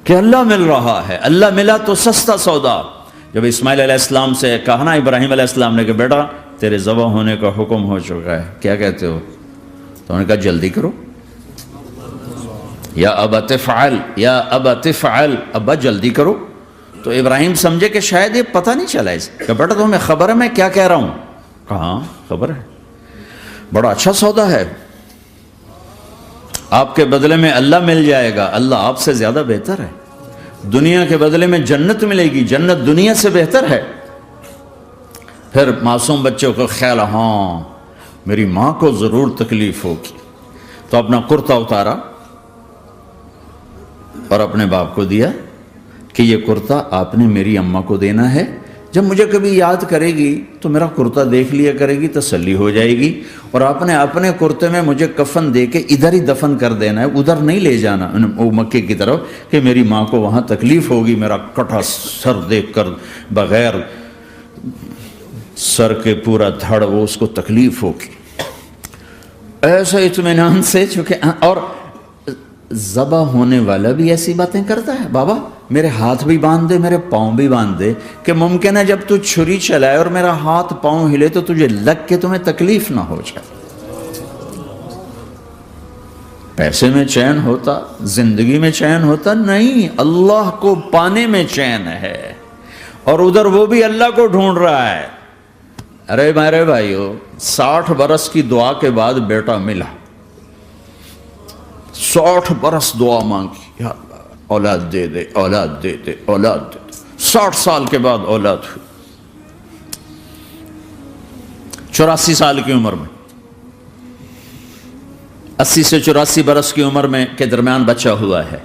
کہ اللہ مل رہا ہے، اللہ ملا تو سستا سودا۔ جب اسماعیل علیہ السلام سے کہا نا ابراہیم علیہ السلام نے کہ بیٹا تیرے ذبح ہونے کا حکم ہو چکا ہے، کیا کہتے ہو؟ تو انہوں نے کہا جلدی کرو، یا ابا تفعل، یا ابا تفعل، ابا جلدی کرو۔ تو ابراہیم سمجھے کہ شاید یہ پتہ نہیں چلا اس کہ بیٹا تمہیں خبر ہے میں کیا کہہ رہا ہوں؟ کہاں خبر ہے، بڑا اچھا سودا ہے، آپ کے بدلے میں اللہ مل جائے گا، اللہ آپ سے زیادہ بہتر ہے، دنیا کے بدلے میں جنت ملے گی، جنت دنیا سے بہتر ہے۔ پھر معصوم بچوں کو خیال، ہاں میری ماں کو ضرور تکلیف ہوگی، تو اپنا کرتا اتارا اور اپنے باپ کو دیا کہ یہ کرتا آپ نے میری اماں کو دینا ہے، جب مجھے کبھی یاد کرے گی تو میرا کرتا دیکھ لیا کرے گی، تسلی ہو جائے گی، اور آپ نے اپنے کرتے میں مجھے کفن دے کے ادھر ہی دفن کر دینا ہے، ادھر نہیں لے جانا وہ مکے کی طرف کہ میری ماں کو وہاں تکلیف ہوگی، میرا کٹا سر دیکھ کر بغیر سر کے پورا دھڑ وہ اس کو تکلیف ہوگی۔ ایسا اطمینان سے، چونکہ اور ذبح ہونے والا بھی ایسی باتیں کرتا ہے، بابا میرے ہاتھ بھی باندھ دے، میرے پاؤں بھی باندھ دے، کہ ممکن ہے جب تو چھری چلائے اور میرا ہاتھ پاؤں ہلے تو تجھے لگ کے تمہیں تکلیف نہ ہو جائے۔ پیسے میں چین ہوتا، زندگی میں چین ہوتا نہیں، اللہ کو پانے میں چین ہے، اور ادھر وہ بھی اللہ کو ڈھونڈ رہا ہے۔ ارے میرے بھائیو، 60 برس کی دعا کے بعد بیٹا ملا، 60 برس دعا مانگی، یا اولاد دے دے، اولاد دے دے، اولاد دے دے، 60 سال کے بعد اولاد ہوئی، 84 سال کی عمر میں، 80 سے 84 برس کی عمر میں کے درمیان بچہ ہوا ہے۔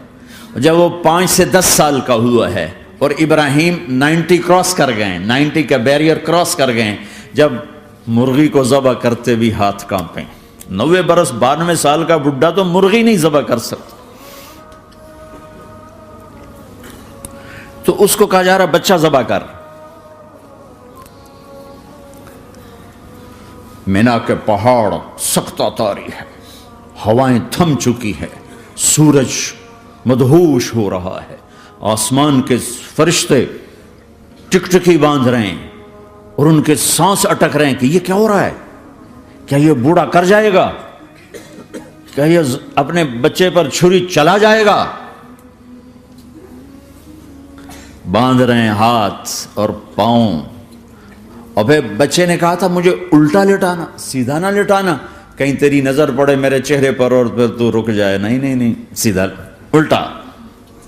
جب وہ 5 سے 10 سال کا ہوا ہے اور ابراہیم 90 کراس کر گئے، 90 کا بیریئر کراس کر گئے، جب مرغی کو ذبح کرتے بھی ہاتھ کانپیں، 90 برس 92 سال کا بڈھا تو مرغی نہیں ذبح کر سکتا، تو اس کو کہا جا رہا بچہ ذبح کر۔ مینا کے پہاڑ سخت تاری ہے، ہوائیں تھم چکی ہے، سورج مدہوش ہو رہا ہے، آسمان کے فرشتے ٹکٹکی باندھ رہے ہیں اور ان کے سانس اٹک رہے ہیں کہ یہ کیا ہو رہا ہے، کیا یہ بوڑھا کر جائے گا، کیا یہ اپنے بچے پر چھری چلا جائے گا؟ باندھ رہے ہیں ہاتھ اور پاؤں، اور پھر بچے نے کہا تھا مجھے الٹا لٹانا، سیدھا نہ لٹانا، کہیں تیری نظر پڑے میرے چہرے پر اور پھر تو رک جائے، نہیں نہیں نہیں، سیدھا الٹا۔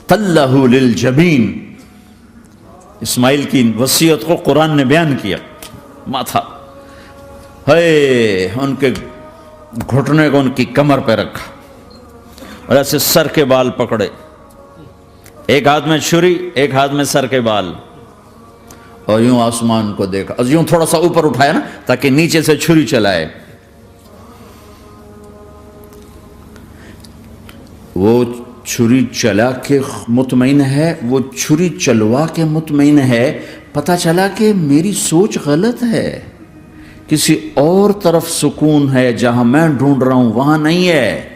تلہ للجبین، اسماعیل کی وصیت کو قرآن نے بیان کیا، ماتھا ہے ان کے گھٹنے کو ان کی کمر پہ رکھا اور ایسے سر کے بال پکڑے، ایک ہاتھ میں چھری ایک ہاتھ میں سر کے بال، اور یوں آسمان کو دیکھا، یوں تھوڑا سا اوپر اٹھایا نا تاکہ نیچے سے چھری چلائے۔ وہ چھری چلا کے مطمئن ہے، وہ چھری چلوا کے مطمئن ہے، پتہ چلا کہ میری سوچ غلط ہے، کسی اور طرف سکون ہے، جہاں میں ڈھونڈ رہا ہوں وہاں نہیں ہے،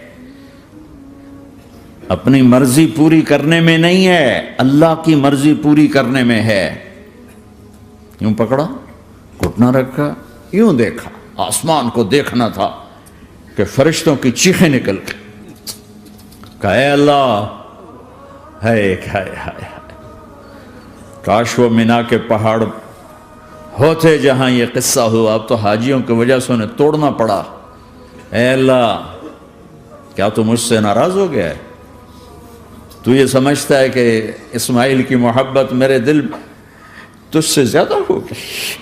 اپنی مرضی پوری کرنے میں نہیں ہے، اللہ کی مرضی پوری کرنے میں ہے۔ یوں پکڑا، گھٹنا رکھا، یوں دیکھا، آسمان کو دیکھنا تھا کہ فرشتوں کی چیخیں نکل گئی، کہ اے اللہ، ہائے ہائے ہائے، کاش وہ مینا کے پہاڑ ہوتے جہاں یہ قصہ ہوا، اب تو حاجیوں کی وجہ سے انہیں توڑنا پڑا۔ اے اللہ، کیا تو مجھ سے ناراض ہو گیا ہے؟ تو یہ سمجھتا ہے کہ اسماعیل کی محبت میرے دل تجھ سے زیادہ ہو گئی؟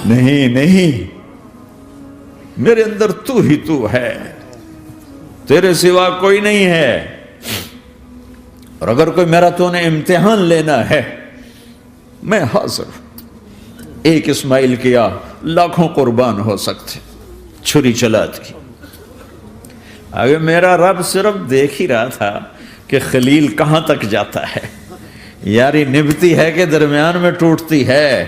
نہیں نہیں، میرے اندر تو ہی تو ہے، تیرے سوا کوئی نہیں ہے، اور اگر کوئی میرا تو نے امتحان لینا ہے میں حاضر ہوں۔ ایک اسماعیل کیا لاکھوں قربان ہو سکتے، چھری چلاتی۔ اگر میرا رب صرف دیکھ ہی رہا تھا کہ خلیل کہاں تک جاتا ہے، یاری نبھتی ہے کہ درمیان میں ٹوٹتی ہے،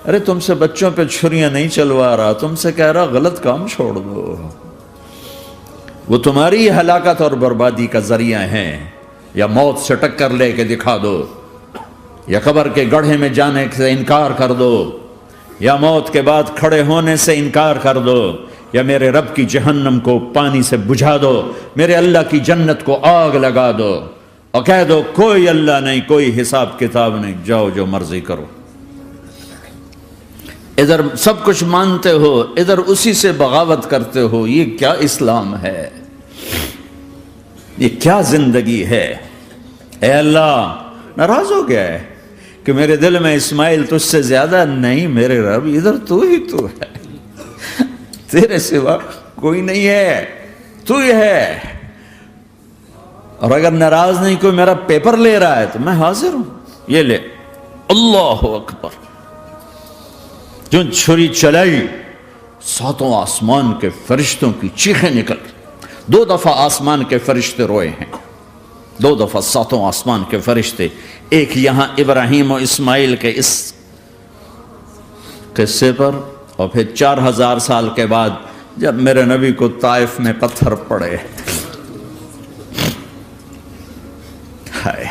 ارے تم سے بچوں پہ چھریاں نہیں چلوا رہا، تم سے کہہ رہا غلط کام چھوڑ دو، وہ تمہاری ہلاکت اور بربادی کا ذریعہ ہیں، یا موت سے ٹکر لے کے دکھا دو، یا قبر کے گڑھے میں جانے سے انکار کر دو، یا موت کے بعد کھڑے ہونے سے انکار کر دو، یا میرے رب کی جہنم کو پانی سے بجھا دو، میرے اللہ کی جنت کو آگ لگا دو، اور کہہ دو کوئی اللہ نہیں، کوئی حساب کتاب نہیں، جاؤ جو مرضی کرو۔ ادھر سب کچھ مانتے ہو، ادھر اسی سے بغاوت کرتے ہو، یہ کیا اسلام ہے؟ یہ کیا زندگی ہے؟ اے اللہ ناراض ہو گیا ہے کہ میرے دل میں اسماعیل تجھ سے زیادہ نہیں، میرے رب ادھر تو ہی تو ہے، تیرے سوا کوئی نہیں ہے، تو ہی ہے، اور اگر ناراض نہیں کوئی میرا پیپر لے رہا ہے تو میں حاضر ہوں، یہ لے۔ اللہ اکبر، جو چھری چلائی ساتوں آسمان کے فرشتوں کی چیخیں نکل، 2 دفعہ آسمان کے فرشتے روئے ہیں، 2 دفعہ ساتوں آسمان کے فرشتے، ایک یہاں ابراہیم و اسماعیل کے اس قصے پر، اور پھر 4000 سال کے بعد جب میرے نبی کو طائف میں پتھر پڑے۔ ہائے